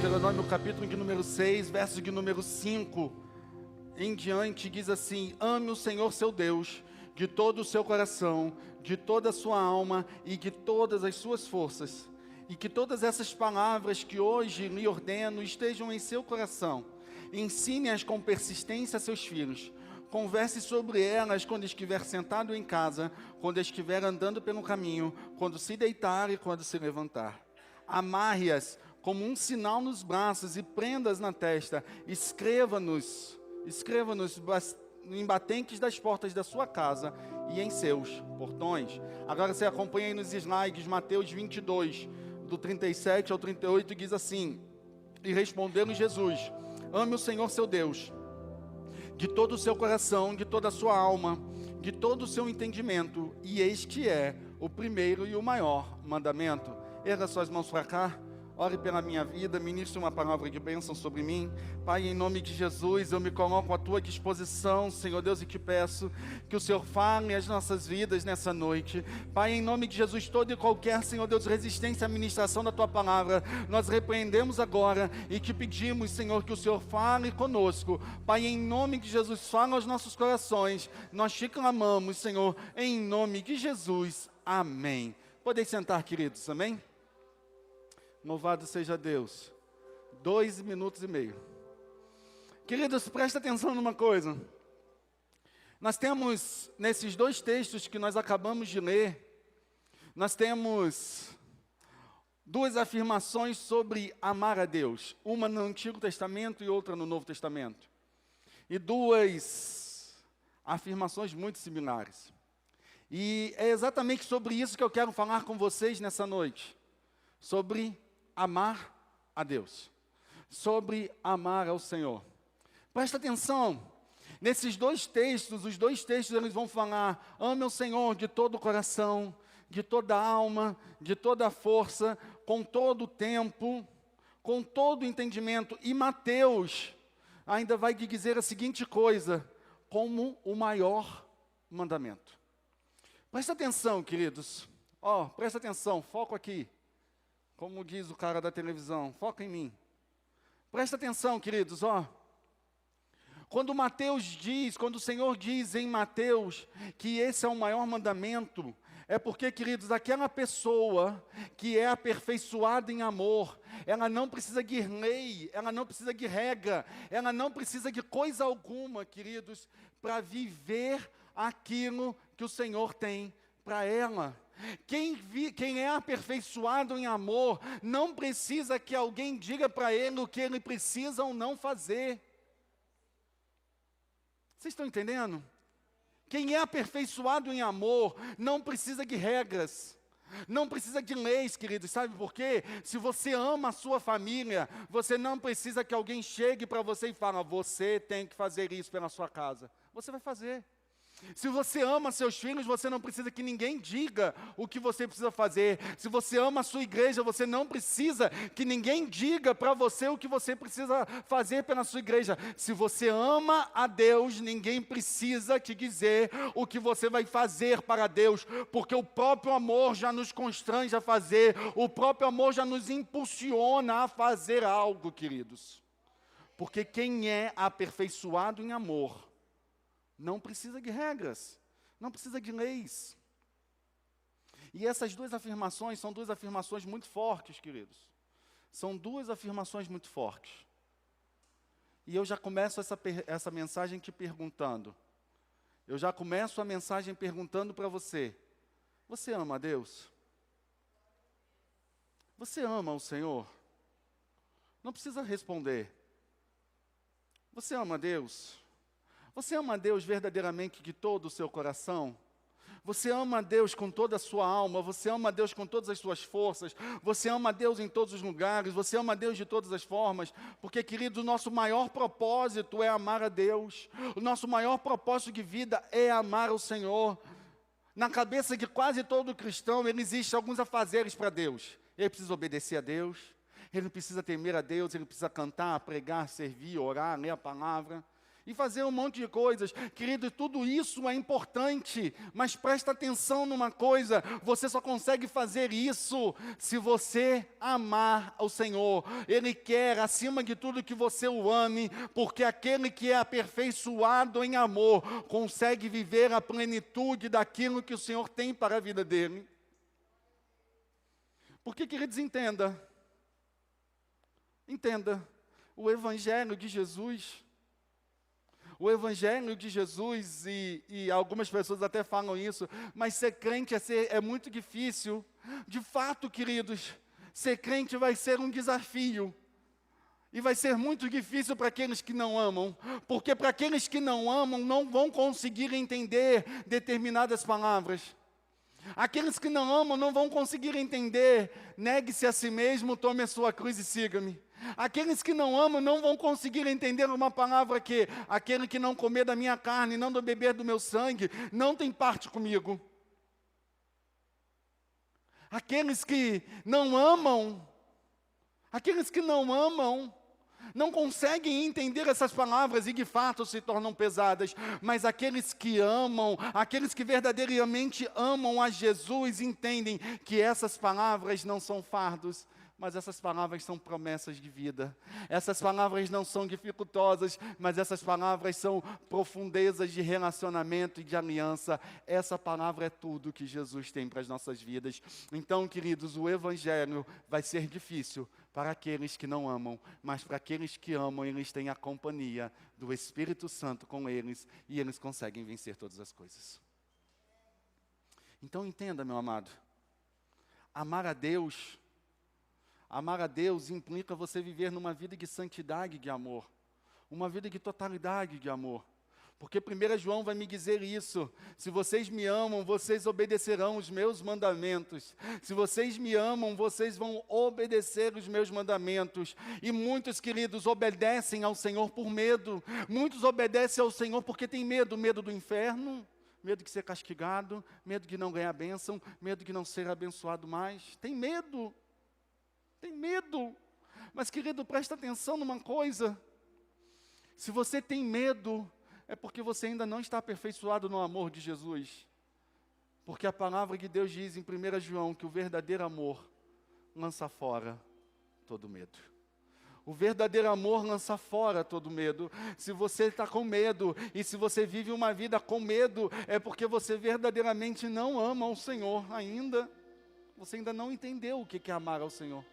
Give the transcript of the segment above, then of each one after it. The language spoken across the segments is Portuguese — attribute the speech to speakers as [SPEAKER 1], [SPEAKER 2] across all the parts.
[SPEAKER 1] Deuteronômio capítulo de número 6, verso de número 5 em diante, diz assim: ame o Senhor seu Deus de todo o seu coração, de toda a sua alma e de todas as suas forças, e que todas essas palavras que hoje lhe ordeno estejam em seu coração. Ensine-as com persistência a seus filhos. Converse sobre elas quando estiver sentado em casa, quando estiver andando pelo caminho, quando se deitar e quando se levantar. Amarre-as como um sinal nos braços e prenda-as na testa. Escreva-nos em batentes das portas da sua casa e em seus portões. Agora você acompanha aí nos slides, Mateus 22, do 37 ao 38, diz assim: e respondeu Jesus: ame o Senhor seu Deus de todo o seu coração, de toda a sua alma, de todo o seu entendimento, e este é o primeiro e o maior mandamento. Erga suas mãos para cá. Ore pela minha vida, ministre uma palavra de bênção sobre mim. Pai, em nome de Jesus, eu me coloco à tua disposição, Senhor Deus, e te peço que o Senhor fale as nossas vidas nessa noite. Pai, em nome de Jesus, toda e qualquer, Senhor Deus, resistência à ministração da tua palavra, nós repreendemos agora e te pedimos, Senhor, que o Senhor fale conosco. Pai, em nome de Jesus, fala aos nossos corações. Nós te clamamos, Senhor, em nome de Jesus. Amém. Podem sentar, queridos, amém? Louvado seja Deus. 2 minutos e meio. Queridos, presta atenção numa coisa. Nós temos, nesses 2 textos que nós acabamos de ler, nós temos 2 afirmações sobre amar a Deus. Uma no Antigo Testamento e outra no Novo Testamento. E 2 afirmações muito similares. E é exatamente sobre isso que eu quero falar com vocês nessa noite. Sobre amar a Deus, sobre amar ao Senhor. Presta atenção, nesses 2 textos, os 2 textos eles vão falar: ame o Senhor de todo o coração, de toda a alma, de toda a força, com todo o tempo, com todo o entendimento. E Mateus ainda vai dizer a seguinte coisa, como o maior mandamento. Presta atenção, queridos, presta atenção, foco aqui. Como diz o cara da televisão, foca em mim. Presta atenção, queridos, Quando o Senhor diz em Mateus que esse é o maior mandamento, é porque, queridos, aquela pessoa que é aperfeiçoada em amor, ela não precisa de lei, ela não precisa de regra, ela não precisa de coisa alguma, queridos, para viver aquilo que o Senhor tem para ela. Quem é aperfeiçoado em amor, não precisa que alguém diga para ele o que ele precisa ou não fazer. Vocês estão entendendo? Quem é aperfeiçoado em amor, não precisa de regras, não precisa de leis, queridos. Sabe por quê? Se você ama a sua família, você não precisa que alguém chegue para você e fale: você tem que fazer isso pela sua casa. Você vai fazer. Se você ama seus filhos, você não precisa que ninguém diga o que você precisa fazer. Se você ama a sua igreja, você não precisa que ninguém diga para você o que você precisa fazer pela sua igreja. Se você ama a Deus, ninguém precisa te dizer o que você vai fazer para Deus, porque o próprio amor já nos constrange a fazer, o próprio amor já nos impulsiona a fazer algo, queridos. Porque quem é aperfeiçoado em amor não precisa de regras, não precisa de leis. E essas 2 afirmações são 2 afirmações muito fortes, queridos. São 2 afirmações muito fortes. E eu já começo essa mensagem te perguntando. Eu já começo a mensagem perguntando para você: você ama a Deus? Você ama o Senhor? Não precisa responder. Você ama a Deus? Você ama a Deus verdadeiramente de todo o seu coração? Você ama a Deus com toda a sua alma? Você ama a Deus com todas as suas forças? Você ama a Deus em todos os lugares? Você ama a Deus de todas as formas? Porque, querido, o nosso maior propósito é amar a Deus. O nosso maior propósito de vida é amar o Senhor. Na cabeça de quase todo cristão, existem alguns afazeres para Deus. Ele precisa obedecer a Deus, ele precisa temer a Deus, ele precisa cantar, pregar, servir, orar, ler a palavra. e fazer um monte de coisas. Querido, tudo isso é importante, mas presta atenção numa coisa: você só consegue fazer isso se você amar ao Senhor. Ele quer, acima de tudo, que você o ame, porque aquele que é aperfeiçoado em amor consegue viver a plenitude daquilo que o Senhor tem para a vida dele. Porque, queridos, entenda, o Evangelho de Jesus, e algumas pessoas até falam isso, mas ser crente é muito difícil. De fato, queridos, ser crente vai ser um desafio. E vai ser muito difícil para aqueles que não amam, porque para aqueles que não amam, não vão conseguir entender determinadas palavras. Aqueles que não amam não vão conseguir entender: negue-se a si mesmo, tome a sua cruz e siga-me. Aqueles que não amam não vão conseguir entender uma palavra que: aquele que não comer da minha carne e não beber do meu sangue, não tem parte comigo. Aqueles que não amam, não conseguem entender essas palavras e de fato se tornam pesadas. Mas aqueles que amam, aqueles que verdadeiramente amam a Jesus, entendem que essas palavras não são fardos, mas essas palavras são promessas de vida. Essas palavras não são dificultosas, mas essas palavras são profundezas de relacionamento e de aliança. Essa palavra é tudo que Jesus tem para as nossas vidas. Então, queridos, o Evangelho vai ser difícil para aqueles que não amam, mas para aqueles que amam, eles têm a companhia do Espírito Santo com eles, e eles conseguem vencer todas as coisas. Então entenda, meu amado, amar a Deus implica você viver numa vida de santidade e de amor, uma vida de totalidade de amor. Porque 1 João vai me dizer isso: se vocês me amam, vocês obedecerão os meus mandamentos. Se vocês me amam, vocês vão obedecer os meus mandamentos. E muitos, queridos, obedecem ao Senhor por medo. Muitos obedecem ao Senhor porque tem medo do inferno, medo de ser castigado, medo de não ganhar bênção, medo de não ser abençoado mais. Tem medo. Mas, querido, presta atenção numa coisa: se você tem medo, é porque você ainda não está aperfeiçoado no amor de Jesus. Porque a palavra de Deus diz em 1 João que o verdadeiro amor lança fora todo medo. O verdadeiro amor lança fora todo medo. Se você está com medo, e se você vive uma vida com medo, é porque você verdadeiramente não ama o Senhor ainda. Você ainda não entendeu o que é amar ao Senhor.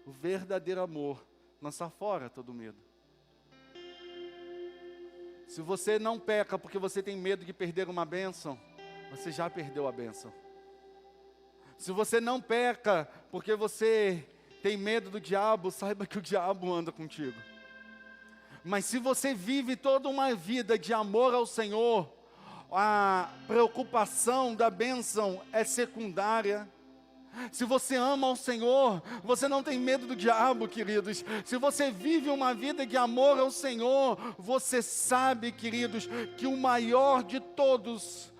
[SPEAKER 1] O verdadeiro amor lança fora todo medo. Se você não peca porque você tem medo de perder uma bênção, você já perdeu a bênção. Se você não peca porque você tem medo do diabo, saiba que o diabo anda contigo. Mas se você vive toda uma vida de amor ao Senhor, a preocupação da bênção é secundária. Se você ama ao Senhor, você não tem medo do diabo, queridos. Se você vive uma vida de amor ao Senhor, você sabe, queridos, que o maior de todos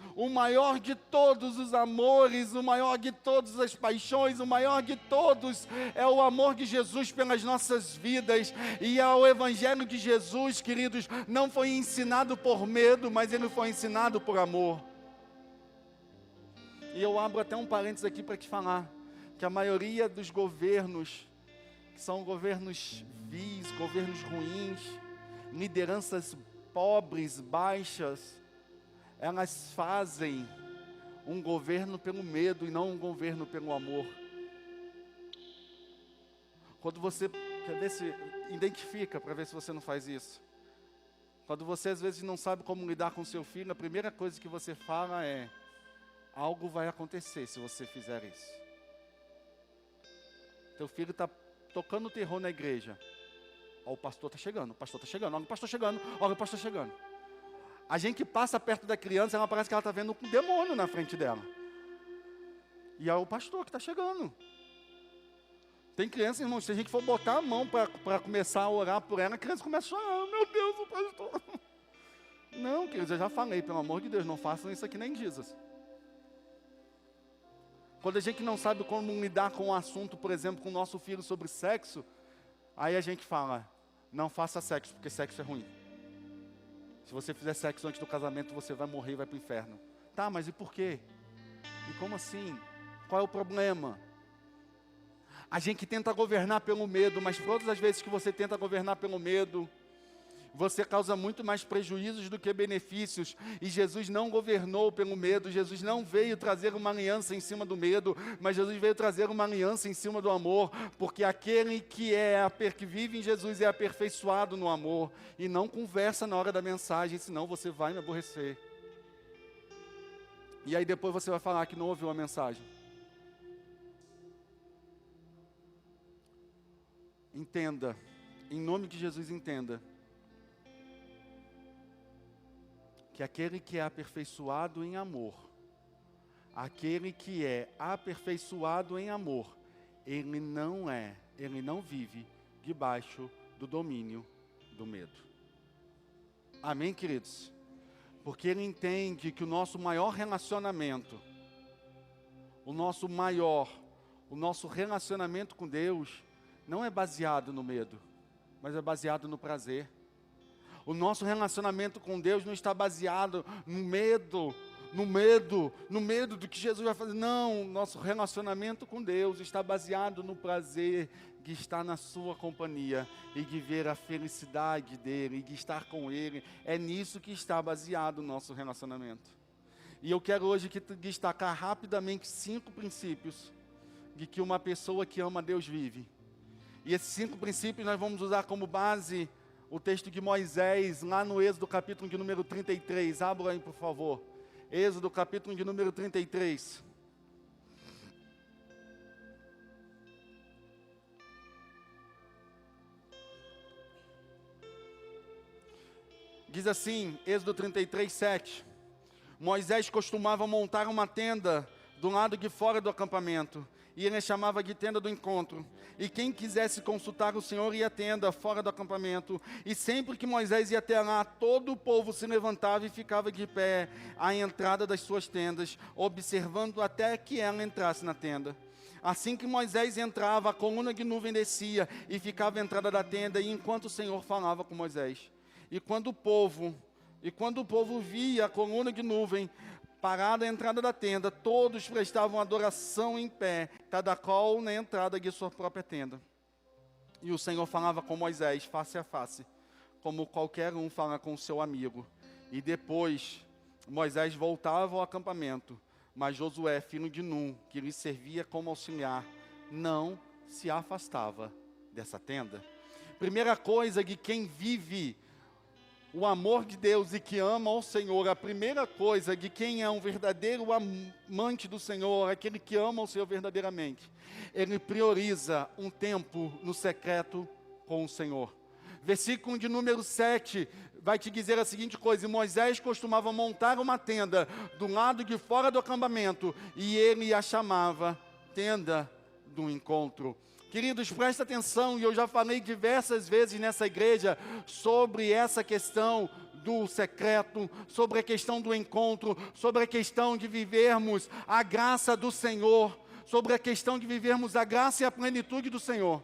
[SPEAKER 1] os amores, o maior de todas as paixões, o maior de todos é o amor de Jesus pelas nossas vidas. E o Evangelho de Jesus, queridos, não foi ensinado por medo, mas ele foi ensinado por amor. E eu abro até um parênteses aqui para te falar que a maioria dos governos, que são governos vis, governos ruins, lideranças pobres, baixas, elas fazem um governo pelo medo e não um governo pelo amor. Quando você, quer ver se identifica para ver se você não faz isso. Quando você às vezes não sabe como lidar com seu filho, a primeira coisa que você fala é: algo vai acontecer se você fizer isso. Teu filho está tocando terror na igreja. Ó, o pastor está chegando, olha o pastor chegando. A gente passa perto da criança, ela parece que ela está vendo um demônio na frente dela. E é o pastor que está chegando. Tem criança, irmão, se a gente for botar a mão para começar a orar por ela, a criança começa a chorar: meu Deus, o pastor. Não, queridos, eu já falei, pelo amor de Deus, não façam isso aqui nem Jesus. Quando a gente não sabe como lidar com o assunto, por exemplo, com o nosso filho sobre sexo, aí a gente fala: não faça sexo, porque sexo é ruim. Se você fizer sexo antes do casamento, você vai morrer e vai para o inferno. Tá, mas e por quê? E como assim? Qual é o problema? A gente tenta governar pelo medo, mas todas as vezes que você tenta governar pelo medo, você causa muito mais prejuízos do que benefícios. E Jesus não governou pelo medo, Jesus não veio trazer uma aliança em cima do medo, mas Jesus veio trazer uma aliança em cima do amor, porque aquele que vive em Jesus é aperfeiçoado no amor, e não conversa na hora da mensagem, senão você vai me aborrecer. E aí depois você vai falar que não ouviu a mensagem. Entenda, em nome de Jesus, entenda, que aquele que é aperfeiçoado em amor, ele não vive debaixo do domínio do medo. Amém, queridos? Porque ele entende que o nosso maior relacionamento, o nosso relacionamento com Deus, não é baseado no medo, mas é baseado no prazer. O nosso relacionamento com Deus não está baseado no medo do que Jesus vai fazer. Não, nosso relacionamento com Deus está baseado no prazer de estar na sua companhia e de ver a felicidade dEle, e de estar com Ele. É nisso que está baseado o nosso relacionamento. E eu quero hoje destacar rapidamente 5 princípios de que uma pessoa que ama Deus vive. E esses 5 princípios nós vamos usar como base o texto de Moisés, lá no Êxodo capítulo de número 33. Abra aí, por favor. Êxodo capítulo de número 33. Diz assim, Êxodo 33, 7. Moisés costumava montar uma tenda do lado de fora do acampamento, e ele chamava de tenda do encontro. E quem quisesse consultar o Senhor ia à tenda fora do acampamento. E sempre que Moisés ia até lá, todo o povo se levantava e ficava de pé à entrada das suas tendas, observando até que ela entrasse na tenda. Assim que Moisés entrava, a coluna de nuvem descia e ficava à entrada da tenda, e enquanto o Senhor falava com Moisés. E quando o povo via a coluna de nuvem parada à entrada da tenda, todos prestavam adoração em pé, cada qual na entrada de sua própria tenda. E o Senhor falava com Moisés face a face, como qualquer um fala com o seu amigo. E depois Moisés voltava ao acampamento, mas Josué, filho de Num, que lhe servia como auxiliar, não se afastava dessa tenda. Primeira coisa de quem vive o amor de Deus e que ama ao Senhor, a primeira coisa de quem é um verdadeiro amante do Senhor, aquele que ama o Senhor verdadeiramente, ele prioriza um tempo no secreto com o Senhor. Versículo de número 7 vai te dizer a seguinte coisa: Moisés costumava montar uma tenda do lado de fora do acampamento, e ele a chamava tenda do encontro. Queridos, presta atenção, e eu já falei diversas vezes nessa igreja sobre essa questão do secreto, sobre a questão do encontro, sobre a questão de vivermos a graça do Senhor, sobre a questão de vivermos a graça e a plenitude do Senhor.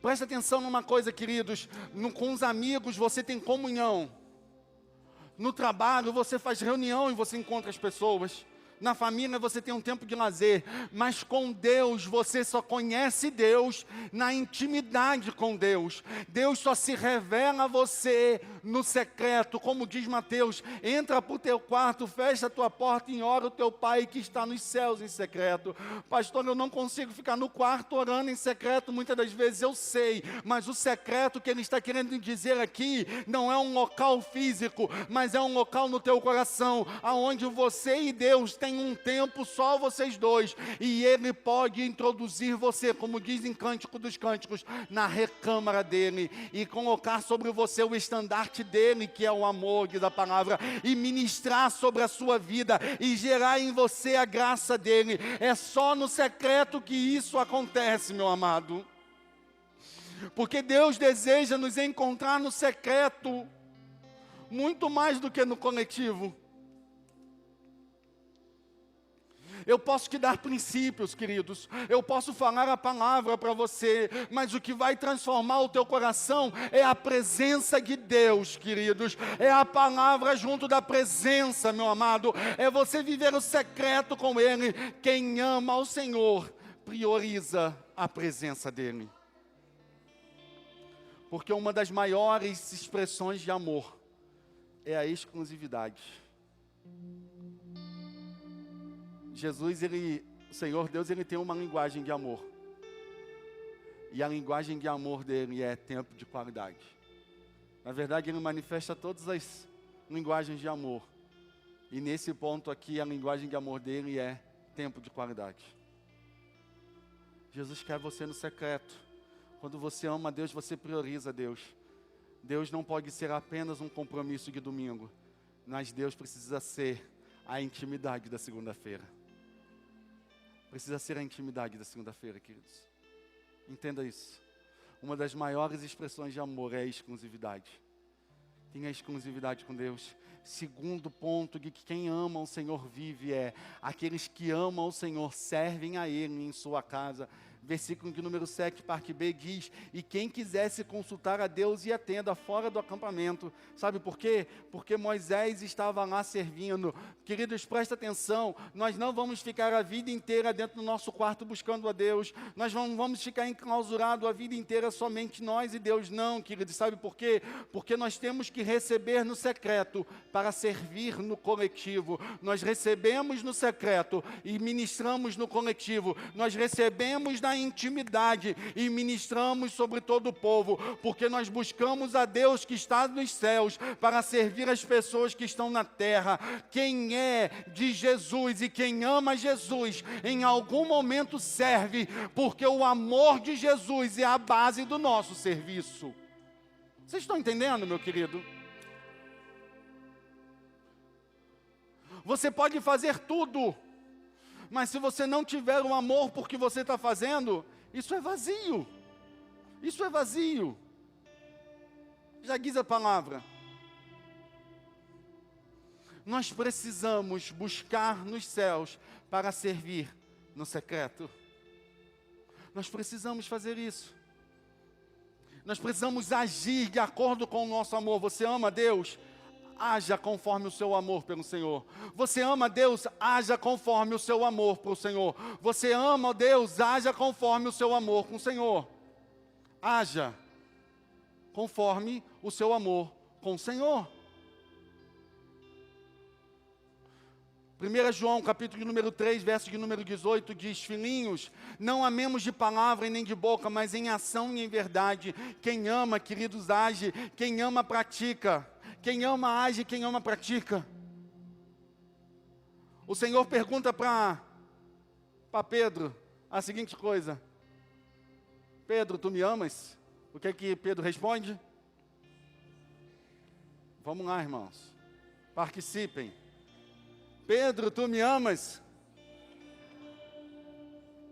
[SPEAKER 1] Presta atenção numa coisa, queridos, com os amigos você tem comunhão, no trabalho você faz reunião e você encontra as pessoas, na família você tem um tempo de lazer, mas com Deus você só conhece Deus na intimidade com Deus. Deus só se revela a você no secreto, como diz Mateus: entra para o teu quarto, fecha a tua porta e ora o teu Pai que está nos céus em secreto. Pastor, eu não consigo ficar no quarto orando em secreto, muitas das vezes eu sei, mas o secreto que ele está querendo dizer aqui não é um local físico, mas é um local no teu coração, aonde você e Deus têm um tempo só vocês dois, e Ele pode introduzir você, como diz em Cântico dos Cânticos, na recâmara dEle, e colocar sobre você o estandarte dEle, que é o amor, diz a palavra, e ministrar sobre a sua vida, e gerar em você a graça dEle. É só no secreto que isso acontece, meu amado, porque Deus deseja nos encontrar no secreto, muito mais do que no coletivo. Eu posso te dar princípios, queridos. Eu posso falar a palavra para você, mas o que vai transformar o teu coração é a presença de Deus, queridos. É a palavra junto da presença, meu amado. É você viver o secreto com Ele. Quem ama ao Senhor, prioriza a presença dEle. Porque uma das maiores expressões de amor é a exclusividade. Jesus, o Senhor Deus, Ele tem uma linguagem de amor. E a linguagem de amor dEle é tempo de qualidade. Na verdade, Ele manifesta todas as linguagens de amor. E nesse ponto aqui, a linguagem de amor dEle é tempo de qualidade. Jesus quer você no secreto. Quando você ama a Deus, você prioriza Deus. Deus não pode ser apenas um compromisso de domingo, mas Deus precisa ser a intimidade da segunda-feira. Precisa ser a intimidade da segunda-feira, queridos. Entenda isso. Uma das maiores expressões de amor é a exclusividade. Tenha exclusividade com Deus. Segundo ponto de que quem ama o Senhor vive é: aqueles que amam o Senhor servem a Ele em sua casa. Versículo de número 7, parte B, diz: e quem quisesse consultar a Deus ia à tenda fora do acampamento. Sabe por quê? Porque Moisés estava lá servindo. Queridos, presta atenção, nós não vamos ficar a vida inteira dentro do nosso quarto buscando a Deus. Nós não vamos ficar enclausurados a vida inteira somente nós e Deus, não, queridos. Sabe por quê? Porque nós temos que receber no secreto para servir no coletivo. Nós recebemos no secreto e ministramos no coletivo. Nós recebemos na intimidade e ministramos sobre todo o povo, porque nós buscamos a Deus que está nos céus para servir as pessoas que estão na terra. Quem é de Jesus e quem ama Jesus, em algum momento serve, porque o amor de Jesus é a base do nosso serviço. Vocês estão entendendo, meu querido? Você pode fazer tudo, mas se você não tiver o amor por que você está fazendo, isso é vazio. Isso é vazio. Já diz a palavra. Nós precisamos buscar nos céus para servir no secreto. Nós precisamos fazer isso. Nós precisamos agir de acordo com o nosso amor. Você ama a Deus? Haja conforme o seu amor pelo Senhor. Você ama Deus? Haja conforme o seu amor para o Senhor. Você ama Deus? Haja conforme o seu amor com o Senhor. Haja conforme o seu amor com o Senhor. 1 João, capítulo número 3, verso de número 18, diz: filhinhos, não amemos de palavra e nem de boca, mas em ação e em verdade. Quem ama, queridos, age. Quem ama, pratica. Quem ama, age. Quem ama, pratica. O Senhor pergunta para Pedro a seguinte coisa: Pedro, tu me amas? O que é que Pedro responde? Vamos lá, irmãos. Participem. Pedro, tu me amas?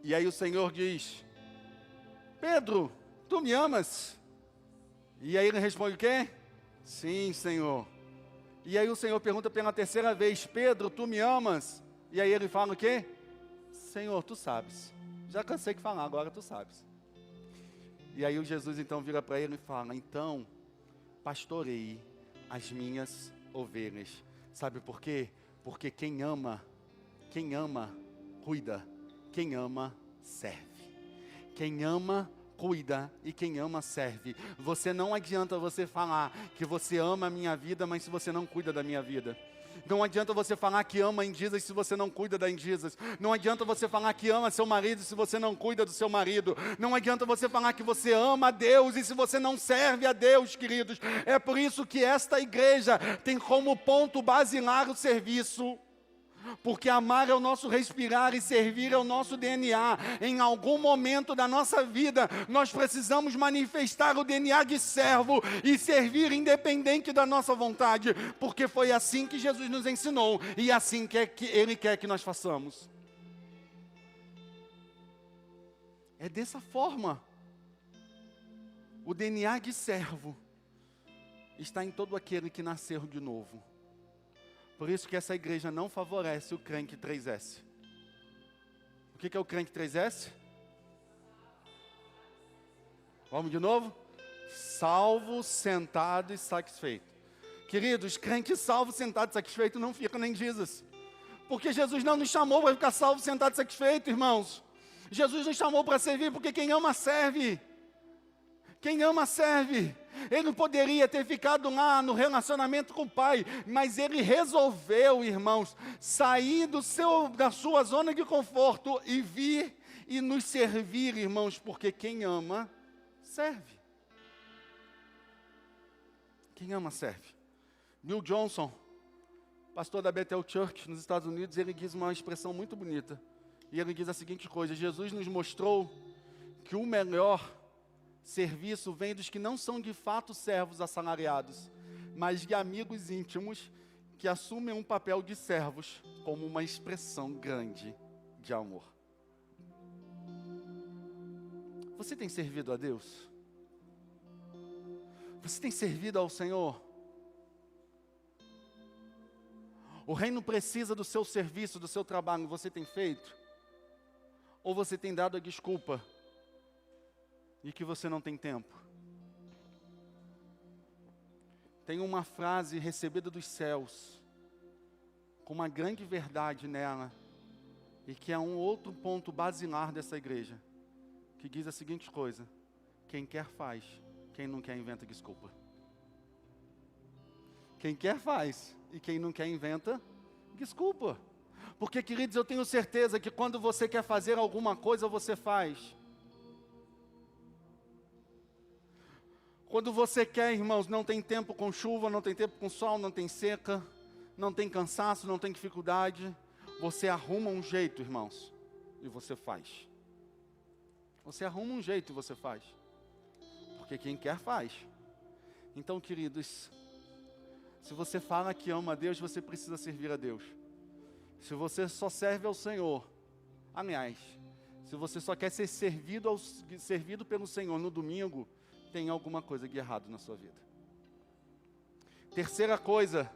[SPEAKER 1] E aí o Senhor diz: Pedro, tu me amas? E aí ele responde o quê? Sim, Senhor. E aí o Senhor pergunta pela terceira vez: Pedro, tu me amas? E aí ele fala o quê? Senhor, tu sabes. Já cansei de falar, agora tu sabes. E aí o Jesus então vira para ele e fala: então, pastorei as minhas ovelhas. Sabe por quê? Porque quem ama, cuida. Quem ama, serve. Quem ama, cuida, e quem ama, serve. Você não adianta você falar que você ama a minha vida, mas se você não cuida da minha vida. Não adianta você falar que ama em Jesus se você não cuida da em Jesus. Não adianta você falar que ama seu marido se você não cuida do seu marido. Não adianta você falar que você ama a Deus e se você não serve a Deus, queridos. É por isso que esta igreja tem como ponto basilar o serviço. Porque amar é o nosso respirar e servir é o nosso DNA. Em algum momento da nossa vida, nós precisamos manifestar o DNA de servo e servir independente da nossa vontade. Porque foi assim que Jesus nos ensinou e assim que Ele quer que nós façamos. É dessa forma. O DNA de servo está em todo aquele que nasceu de novo. Por isso que essa igreja não favorece o crente 3S. que é o crente 3S? Vamos de novo? Salvo, sentado e satisfeito. Queridos, crente salvo, sentado e satisfeito não fica nem Jesus. Porque Jesus não nos chamou para ficar salvo, sentado e satisfeito, irmãos. Jesus nos chamou para servir, porque quem ama serve. Quem ama serve. Ele não poderia ter ficado lá no relacionamento com o Pai, mas ele resolveu, irmãos, sair da sua zona de conforto e vir e nos servir, irmãos, porque quem ama, serve. Quem ama, serve. Bill Johnson, pastor da Bethel Church nos Estados Unidos, ele diz uma expressão muito bonita. E ele diz a seguinte coisa: Jesus nos mostrou que o melhor serviço vem dos que não são de fato servos assalariados, mas de amigos íntimos que assumem um papel de servos como uma expressão grande de amor. Você tem servido a Deus? Você tem servido ao Senhor? O reino precisa do seu serviço, do seu trabalho. Você tem feito? Ou você tem dado a desculpa de que você não tem tempo? Tem uma frase recebida dos céus, com uma grande verdade nela, e que é um outro ponto basilar dessa igreja, que diz a seguinte coisa: quem quer faz, quem não quer inventa desculpa. Quem quer faz, e quem não quer inventa desculpa. Porque, queridos, eu tenho certeza que quando você quer fazer alguma coisa, você faz. Quando você quer, irmãos, não tem tempo com chuva, não tem tempo com sol, não tem seca, não tem cansaço, não tem dificuldade, você arruma um jeito, irmãos, e você faz. Você arruma um jeito e você faz. Porque quem quer faz. Então, queridos, se você fala que ama a Deus, você precisa servir a Deus. Se você só serve ao Senhor, aliás, se você só quer ser servido pelo Senhor no domingo, tem alguma coisa de errado na sua vida. Terceira coisa,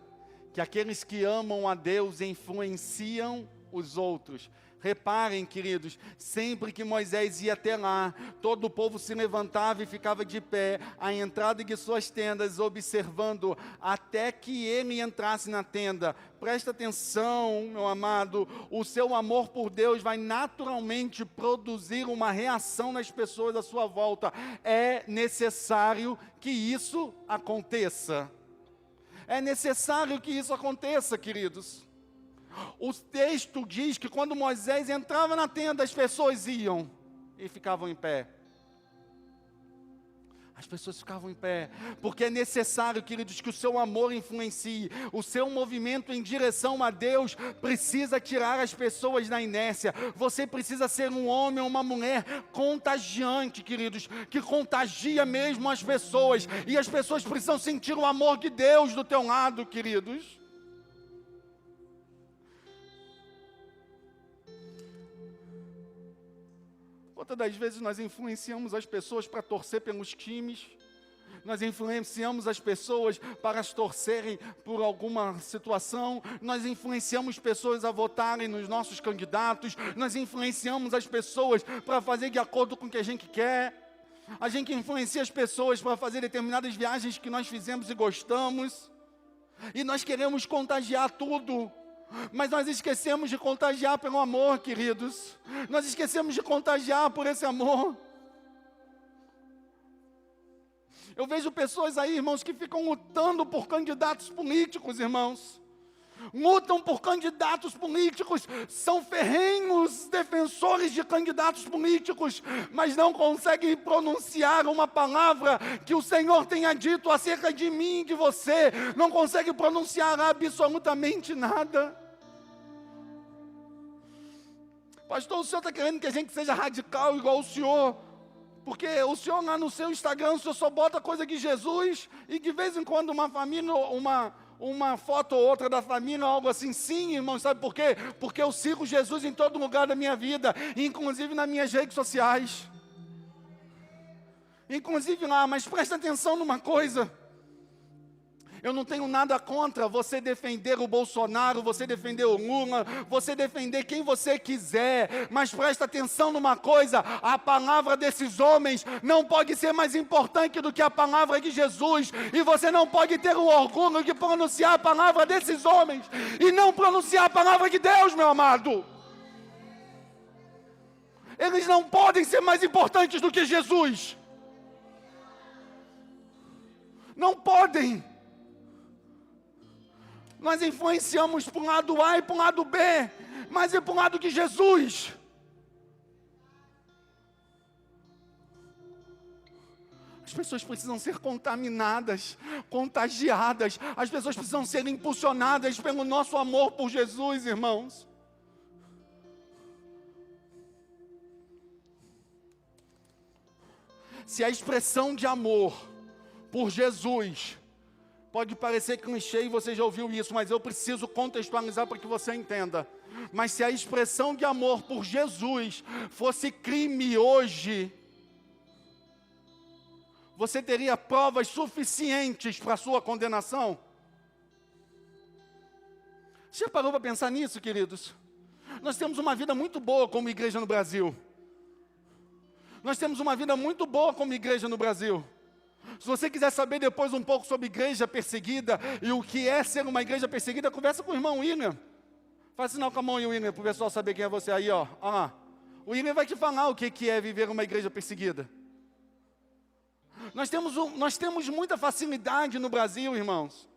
[SPEAKER 1] que aqueles que amam a Deus influenciam os outros. Reparem, queridos, sempre que Moisés ia até lá, todo o povo se levantava e ficava de pé, à entrada de suas tendas, observando, até que ele entrasse na tenda. Presta atenção, meu amado, o seu amor por Deus vai naturalmente produzir uma reação nas pessoas à sua volta. É necessário que isso aconteça. É necessário que isso aconteça, queridos. O texto diz que quando Moisés entrava na tenda, as pessoas iam e ficavam em pé. As pessoas ficavam em pé, porque é necessário, queridos, que o seu amor influencie. O seu movimento em direção a Deus precisa tirar as pessoas da inércia. Você precisa ser um homem ou uma mulher contagiante, queridos, que contagia mesmo as pessoas. E as pessoas precisam sentir o amor de Deus do teu lado, queridos. Quantas das vezes nós influenciamos as pessoas para torcer pelos times, nós influenciamos as pessoas para as torcerem por alguma situação, nós influenciamos pessoas a votarem nos nossos candidatos, nós influenciamos as pessoas para fazer de acordo com o que a gente quer, a gente influencia as pessoas para fazer determinadas viagens que nós fizemos e gostamos, e nós queremos contagiar tudo. Mas nós esquecemos de contagiar pelo amor, queridos. Nós esquecemos de contagiar por esse amor. Eu vejo pessoas aí, irmãos, que ficam lutando por candidatos políticos, irmãos. Lutam por candidatos políticos, são ferrenhos defensores de candidatos políticos, mas não conseguem pronunciar uma palavra que o Senhor tenha dito acerca de mim e de você, não conseguem pronunciar absolutamente nada. Pastor, o senhor está querendo que a gente seja radical igual o senhor? Porque o senhor lá no seu Instagram, o senhor só bota coisa de Jesus, e de vez em quando uma família, uma foto ou outra da família, algo assim. Sim, irmão, sabe por quê? Porque eu sigo Jesus em todo lugar da minha vida, inclusive nas minhas redes sociais. Inclusive lá, mas presta atenção numa coisa. Eu não tenho nada contra você defender o Bolsonaro, você defender o Lula, você defender quem você quiser, mas presta atenção numa coisa: a palavra desses homens não pode ser mais importante do que a palavra de Jesus, e você não pode ter o orgulho de pronunciar a palavra desses homens e não pronunciar a palavra de Deus, meu amado. Eles não podem ser mais importantes do que Jesus. Não podem. Nós influenciamos para o lado A e para o lado B, mas é para o lado de Jesus. As pessoas precisam ser contaminadas, contagiadas. As pessoas precisam ser impulsionadas pelo nosso amor por Jesus, irmãos. Se a expressão de amor por Jesus pode parecer clichê e você já ouviu isso, mas eu preciso contextualizar para que você entenda. Mas se a expressão de amor por Jesus fosse crime hoje, você teria provas suficientes para a sua condenação? Você já parou para pensar nisso, queridos? Nós temos uma vida muito boa como igreja no Brasil. Nós temos uma vida muito boa como igreja no Brasil. Se você quiser saber depois um pouco sobre igreja perseguida e o que é ser uma igreja perseguida, conversa com o irmão William. Faz sinal com a mão aí, William, para o pessoal saber quem é você aí, ó. O William vai te falar o que é viver uma igreja perseguida. Nós temos muita facilidade no Brasil, irmãos.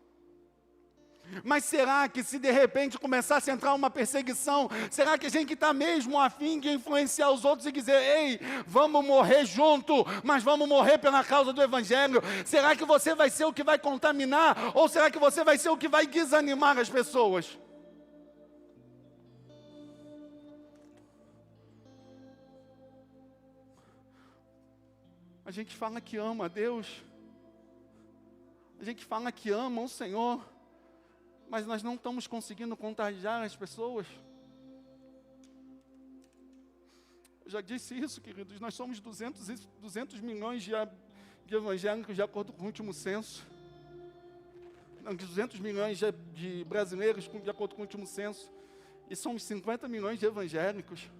[SPEAKER 1] Mas será que se de repente começasse a entrar uma perseguição, será que a gente está mesmo a fim de influenciar os outros e dizer: ei, vamos morrer junto, mas vamos morrer pela causa do Evangelho? Será que você vai ser o que vai contaminar, ou será que você vai ser o que vai desanimar as pessoas? A gente fala que ama a Deus, a gente fala que ama o Senhor, mas nós não estamos conseguindo contagiar as pessoas. Eu já disse isso, queridos, nós somos 200 milhões de evangélicos de acordo com o último censo. Não, 200 milhões de brasileiros de acordo com o último censo. E somos 50 milhões de evangélicos.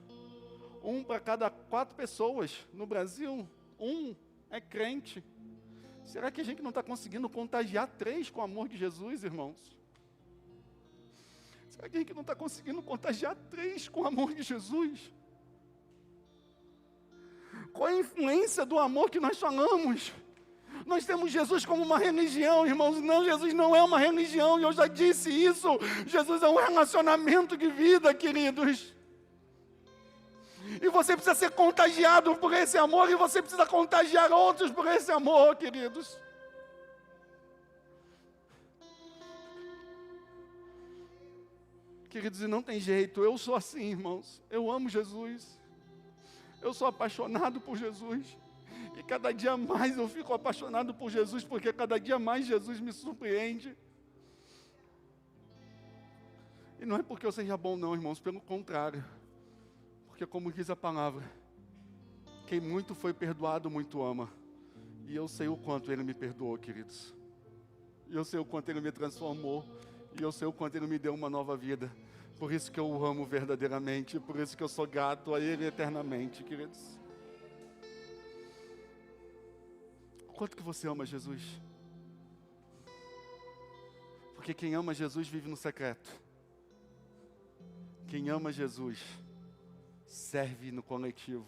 [SPEAKER 1] 1 para cada 4 pessoas no Brasil, 1 é crente. Será que a gente não está conseguindo contagiar 3 com o amor de Jesus, irmãos? Será que a gente não está conseguindo contagiar 3 com o amor de Jesus? Qual é a influência do amor que nós falamos? Nós temos Jesus como uma religião, irmãos. Não, Jesus não é uma religião, e eu já disse isso. Jesus é um relacionamento de vida, queridos. E você precisa ser contagiado por esse amor, e você precisa contagiar outros por esse amor, queridos. Queridos, e não tem jeito, eu sou assim, irmãos. Eu amo Jesus. Eu sou apaixonado por Jesus. E cada dia mais eu fico apaixonado por Jesus, porque cada dia mais Jesus me surpreende. E não é porque eu seja bom não, irmãos, pelo contrário. Porque como diz a palavra, quem muito foi perdoado, muito ama. E eu sei o quanto Ele me perdoou, queridos. E eu sei o quanto Ele me transformou. E eu sei o quanto Ele me deu uma nova vida. Por isso que eu o amo verdadeiramente. Por isso que eu sou grato a Ele eternamente, queridos. O quanto que você ama Jesus? Porque quem ama Jesus vive no secreto. Quem ama Jesus serve no coletivo.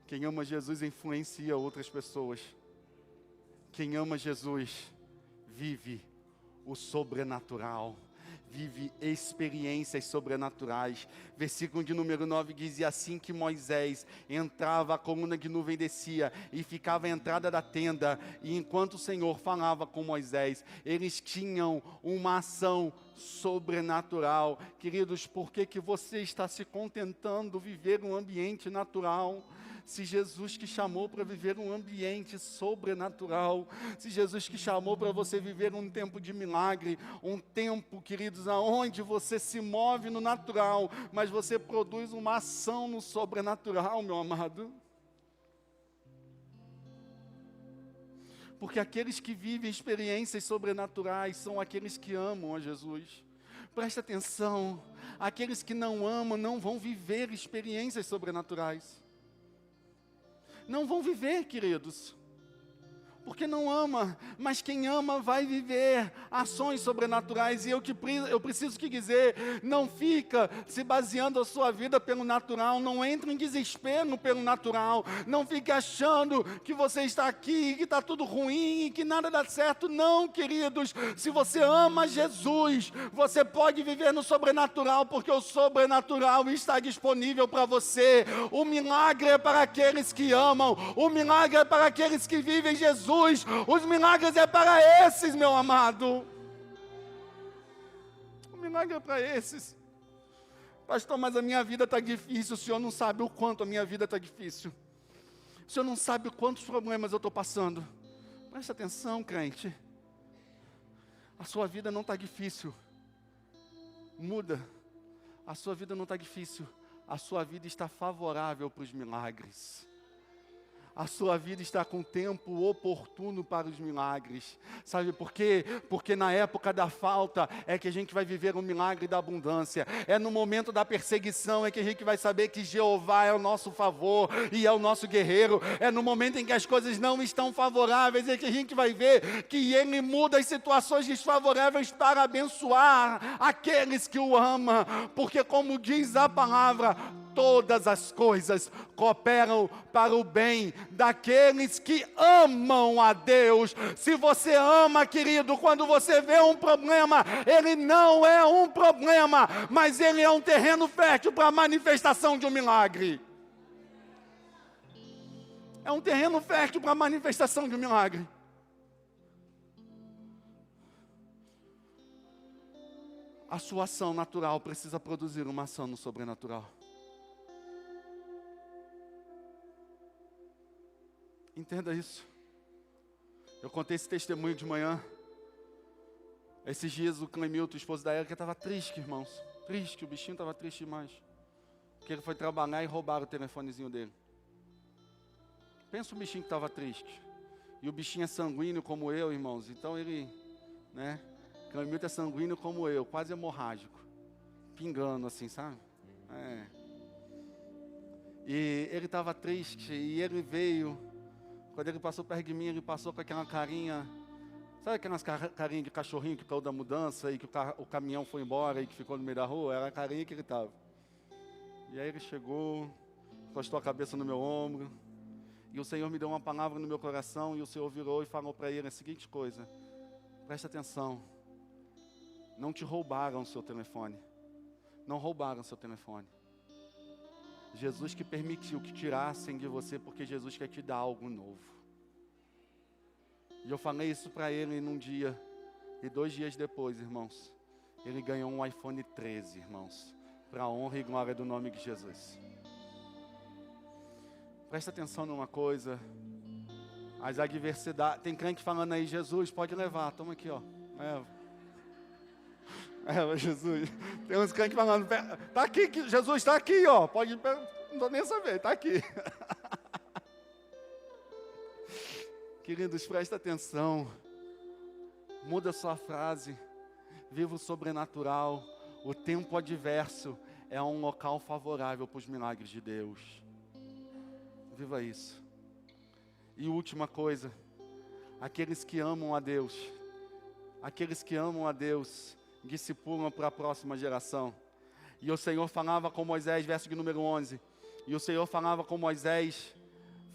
[SPEAKER 1] Quem ama Jesus influencia outras pessoas. Quem ama Jesus vive o sobrenatural, vive experiências sobrenaturais. Versículo de número 9 diz: e assim que Moisés entrava, a coluna de nuvem descia e ficava à entrada da tenda, e enquanto o Senhor falava com Moisés, eles tinham uma ação sobrenatural. Queridos, por que você está se contentando viver um ambiente natural? Se Jesus que chamou para viver um ambiente sobrenatural, se Jesus que chamou para você viver um tempo de milagre, um tempo, queridos, aonde você se move no natural, mas você produz uma ação no sobrenatural, meu amado. Porque aqueles que vivem experiências sobrenaturais são aqueles que amam a Jesus. Presta atenção, aqueles que não amam não vão viver experiências sobrenaturais. Não vão viver, queridos. Porque não ama, mas quem ama vai viver ações sobrenaturais. E eu preciso que dizer, não fica se baseando a sua vida pelo natural, não entre em desespero pelo natural, não fique achando que você está aqui, que está tudo ruim e que nada dá certo. Não, queridos, se você ama Jesus, você pode viver no sobrenatural, porque o sobrenatural está disponível para você. O milagre é para aqueles que amam, o milagre é para aqueles que vivem Jesus. Os milagres é para esses, meu amado. O milagre é para esses. Pastor, mas a minha vida está difícil. O senhor não sabe o quanto a minha vida está difícil. O senhor não sabe quantos problemas eu estou passando. Presta atenção, crente. A sua vida não está difícil. Muda. A sua vida não está difícil. A sua vida está favorável para os milagres. A sua vida está com tempo oportuno para os milagres. Sabe por quê? Porque na época da falta é que a gente vai viver o milagre da abundância. É no momento da perseguição é que a gente vai saber que Jeová é o nosso favor e é o nosso guerreiro. É no momento em que as coisas não estão favoráveis é que a gente vai ver que Ele muda as situações desfavoráveis para abençoar aqueles que o amam. Porque como diz a palavra, todas as coisas cooperam para o bem daqueles que amam a Deus. Se você ama, querido, quando você vê um problema, ele não é um problema, mas ele é um terreno fértil para a manifestação de um milagre. É um terreno fértil para a manifestação de um milagre. A sua ação natural precisa produzir uma ação no sobrenatural. Entenda isso. Eu contei esse testemunho de manhã. Esses dias o Clemilton, o esposo da Érica, estava triste, irmãos. Triste, o bichinho estava triste demais. Porque ele foi trabalhar e roubaram o telefonezinho dele. Pensa o bichinho que estava triste. E o bichinho é sanguíneo como eu, irmãos. Então ele, né? Clemilton é sanguíneo como eu, quase hemorrágico. Pingando assim, sabe? E ele estava triste e ele veio. Quando ele passou perto de mim, ele passou com aquela carinha, sabe aquelas carinhas de cachorrinho que caiu da mudança e que o caminhão foi embora e que ficou no meio da rua? Era a carinha que ele estava. E aí ele chegou, encostou a cabeça no meu ombro, e o Senhor me deu uma palavra no meu coração, e o Senhor virou e falou para ele a seguinte coisa: presta atenção, não te roubaram o seu telefone, não roubaram o seu telefone. Jesus que permitiu que tirassem de você, porque Jesus quer te dar algo novo. E eu falei isso para ele num dia, e 2 dias depois, irmãos, ele ganhou um iPhone 13, irmãos, para a honra e glória do nome de Jesus. Presta atenção numa coisa, as adversidades, tem crente falando aí, Jesus, pode levar, toma aqui, ó, Jesus, tem uns crentes falando, tá aqui, Jesus está aqui, ó, pode, não estou nem sabendo, está aqui. Queridos, presta atenção, muda sua frase, viva o sobrenatural, o tempo adverso é um local favorável para os milagres de Deus. Viva isso. E última coisa, aqueles que amam a Deus, discipulam para a próxima geração. E o Senhor falava com Moisés, verso de número 11, e o Senhor falava com Moisés,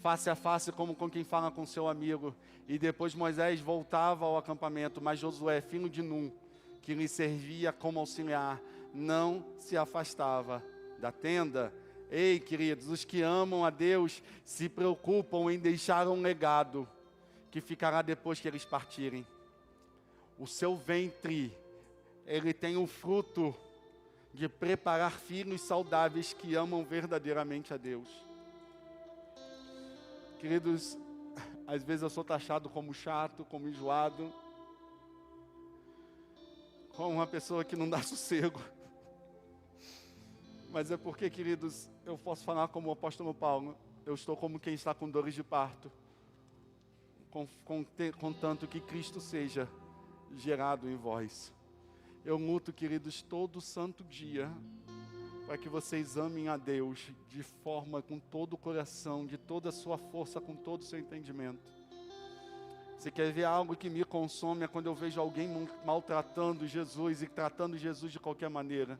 [SPEAKER 1] face a face, como com quem fala com seu amigo. E depois Moisés voltava ao acampamento, mas Josué, filho de Num, que lhe servia como auxiliar, não se afastava da tenda. Ei, queridos, os que amam a Deus se preocupam em deixar um legado que ficará depois que eles partirem. O seu ventre, ele tem o fruto de preparar filhos saudáveis que amam verdadeiramente a Deus. Queridos, às vezes eu sou taxado como chato, como enjoado, como uma pessoa que não dá sossego. Mas é porque, queridos, eu posso falar como o apóstolo Paulo, eu estou como quem está com dores de parto, contanto que Cristo seja gerado em vós. Eu luto, queridos, todo santo dia, para que vocês amem a Deus de forma com todo o coração, de toda a sua força, com todo o seu entendimento. Você quer ver algo que me consome? É quando eu vejo alguém maltratando Jesus e tratando Jesus de qualquer maneira,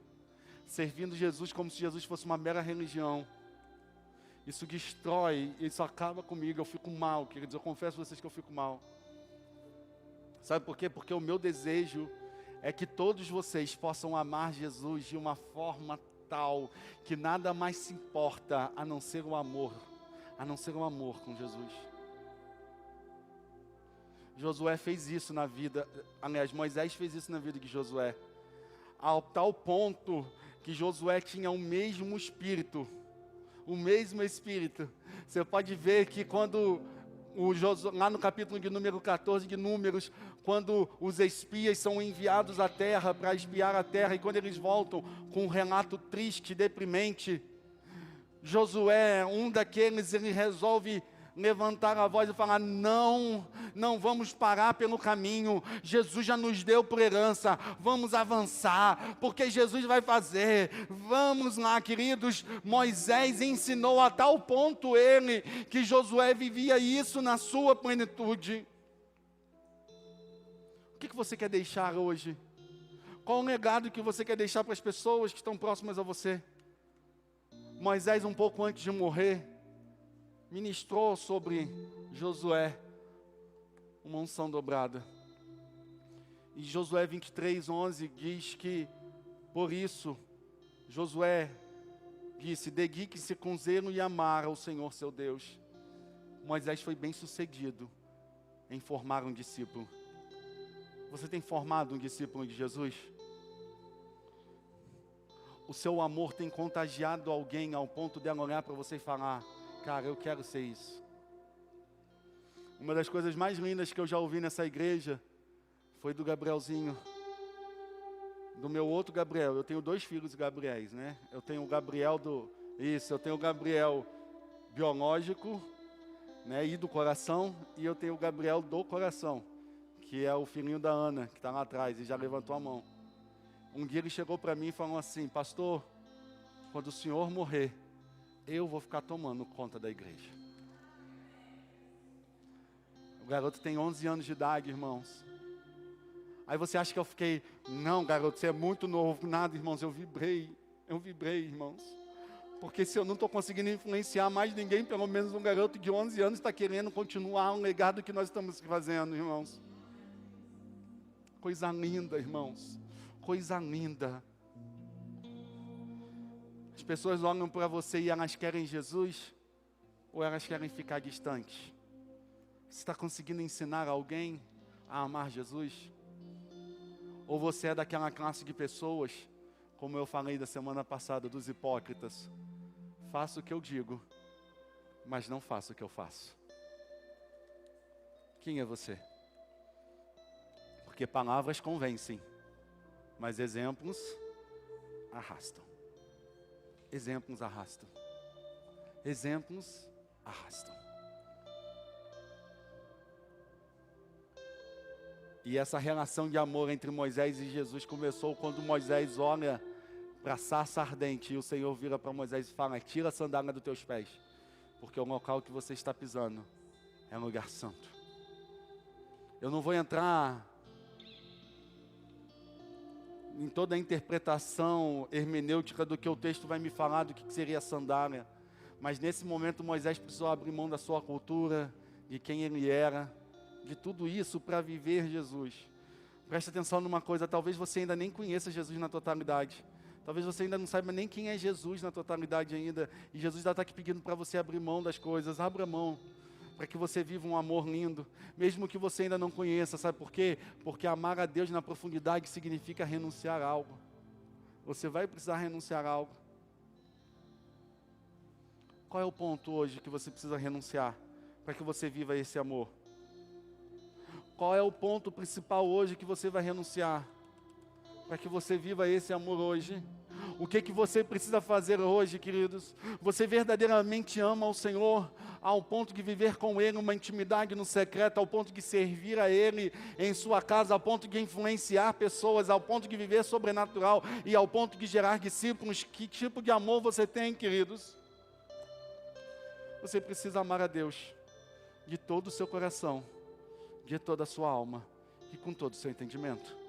[SPEAKER 1] servindo Jesus como se Jesus fosse uma mera religião. Isso destrói, isso acaba comigo, eu fico mal, queridos, eu confesso a vocês que eu fico mal. Sabe por quê? Porque o meu desejo é que todos vocês possam amar Jesus de uma forma tal que nada mais se importa a não ser o amor com Jesus. Josué fez isso na vida, aliás, Moisés fez isso na vida de Josué, ao tal ponto que Josué tinha o mesmo espírito. Você pode ver que quando lá no capítulo de número 14 de Números, quando os espias são enviados à terra para espiar a terra, e quando eles voltam com um relato triste, deprimente, Josué, um daqueles, ele resolve levantar a voz e falar: não vamos parar pelo caminho, Jesus já nos deu por herança, vamos avançar, porque Jesus vai fazer, vamos lá, queridos. Moisés ensinou a tal ponto ele, que Josué vivia isso na sua plenitude. O que você quer deixar hoje? Qual o legado que você quer deixar para as pessoas que estão próximas a você? Moisés, um pouco antes de morrer, ministrou sobre Josué uma unção dobrada. E Josué 23:11 diz que, por isso, Josué disse: dedique-se com zelo e amar ao Senhor seu Deus. Moisés foi bem sucedido em formar um discípulo. Você tem formado um discípulo de Jesus? O seu amor tem contagiado alguém ao ponto de ela olhar para você e falar: cara, eu quero ser isso. Uma das coisas mais lindas que eu já ouvi nessa igreja foi do Gabrielzinho, do meu outro Gabriel. Eu tenho 2 filhos Gabriéis, né? Eu tenho o Gabriel eu tenho o Gabriel biológico, né, e do coração, e eu tenho o Gabriel do coração, que é o filhinho da Ana, que está lá atrás e já levantou a mão. Um dia ele chegou para mim e falou assim: pastor, quando o senhor morrer, eu vou ficar tomando conta da igreja. O garoto tem 11 anos de idade, irmãos. Aí você acha que eu fiquei: não, garoto, você é muito novo. Nada, irmãos, eu vibrei, irmãos. Porque se eu não estou conseguindo influenciar mais ninguém, pelo menos um garoto de 11 anos está querendo continuar um legado que nós estamos fazendo, irmãos. Coisa linda, irmãos. Coisa linda. As pessoas olham para você e elas querem Jesus, ou elas querem ficar distantes? Você está conseguindo ensinar alguém a amar Jesus? Ou você é daquela classe de pessoas, como eu falei da semana passada, dos hipócritas? Faço o que eu digo, mas não faço o que eu faço. Quem é você? Porque palavras convencem, mas exemplos arrastam. Exemplos arrastam. Exemplos arrastam. E essa relação de amor entre Moisés e Jesus começou quando Moisés olha para a sarça ardente e o Senhor vira para Moisés e fala: tira a sandália dos teus pés, porque o local que você está pisando é um lugar santo. Eu não vou entrar em toda a interpretação hermenêutica do que o texto vai me falar, do que seria a sandália. Mas nesse momento Moisés precisou abrir mão da sua cultura, de quem ele era, de tudo isso para viver Jesus. Preste atenção numa coisa: talvez você ainda nem conheça Jesus na totalidade. Talvez você ainda não saiba nem quem é Jesus na totalidade ainda. E Jesus ainda está aqui pedindo para você abrir mão das coisas. Abra mão, para que você viva um amor lindo, mesmo que você ainda não conheça. Sabe por quê? Porque amar a Deus na profundidade significa renunciar a algo. Você vai precisar renunciar a algo. Qual é o ponto hoje que você precisa renunciar para que você viva esse amor? Qual é o ponto principal hoje que você vai renunciar para que você viva esse amor hoje? O que você precisa fazer hoje, queridos? Você verdadeiramente ama ao Senhor ao ponto de viver com Ele uma intimidade no secreto, ao ponto de servir a Ele em sua casa, ao ponto de influenciar pessoas, ao ponto de viver sobrenatural e ao ponto de gerar discípulos. Que tipo de amor você tem, queridos? Você precisa amar a Deus de todo o seu coração, de toda a sua alma e com todo o seu entendimento.